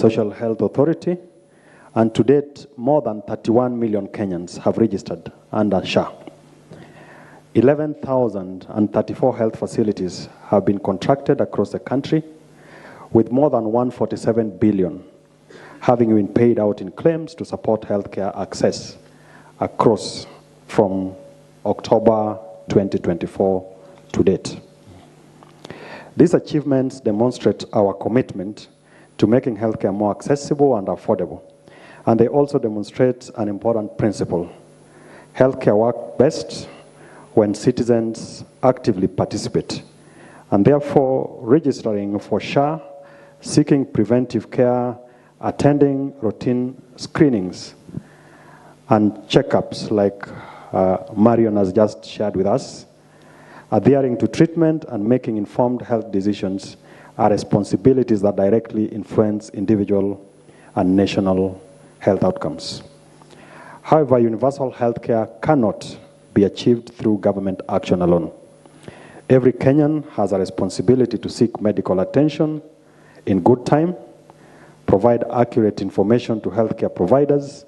Social Health Authority, and to date, more than 31 million Kenyans have registered under SHA. 11,034 health facilities have been contracted across the country, with more than 147 billion having been paid out in claims to support healthcare access across from October 2024 to date. These achievements demonstrate our commitment to making healthcare more accessible and affordable, and they also demonstrate an important principle. Healthcare works best when citizens actively participate, and therefore registering for SHA, seeking preventive care, attending routine screenings and checkups like Marion has just shared with us, adhering to treatment and making informed health decisions are responsibilities that directly influence individual and national health outcomes. However, universal healthcare cannot be achieved through government action alone. Every Kenyan has a responsibility to seek medical attention in good time, provide accurate information to healthcare providers,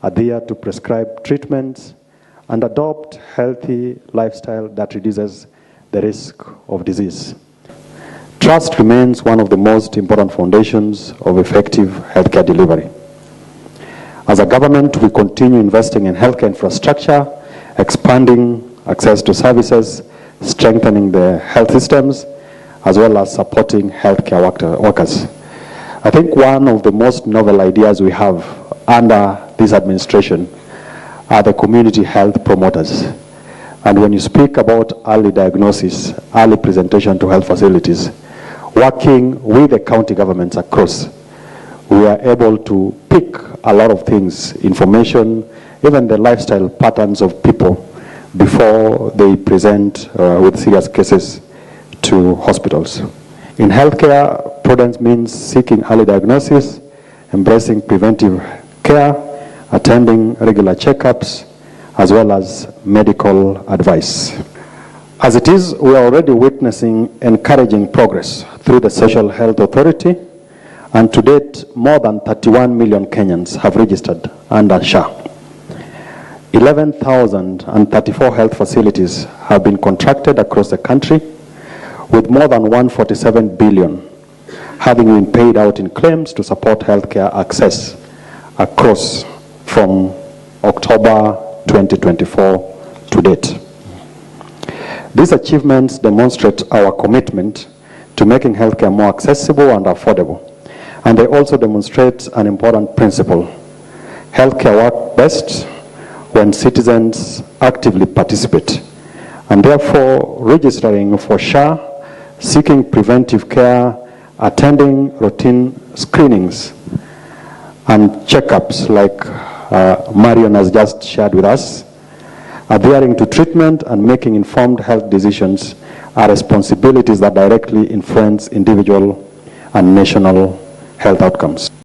adhere to prescribed treatments, and adopt healthy lifestyle that reduces the risk of disease. Trust remains one of the most important foundations of effective healthcare delivery. As a government, we continue investing in healthcare infrastructure, expanding access to services, strengthening the health systems, as well as supporting healthcare workers. I think one of the most novel ideas we have under this administration are the community health promoters. And when you speak about early diagnosis, early presentation to health facilities, working with the county governments across, we are able to pick a lot of things, information, even the lifestyle patterns of people before they present with serious cases to hospitals. In healthcare, prudence means seeking early diagnosis, embracing preventive care, attending regular checkups, as well as medical advice. As it is, we are already witnessing encouraging progress through the Social Health Authority, and to date, more than 31 million Kenyans have registered under SHA. 11,034 health facilities have been contracted across the country, with more than 147 billion having been paid out in claims to support healthcare access across from October 2024 to date. These achievements demonstrate our commitment to making healthcare more accessible and affordable, and they also demonstrate an important principle. Healthcare works best when citizens actively participate, and therefore registering for SHA, seeking preventive care, attending routine screenings and checkups like Marion has just shared with us, adhering to treatment and making informed health decisions are responsibilities that directly influence individual and national health outcomes.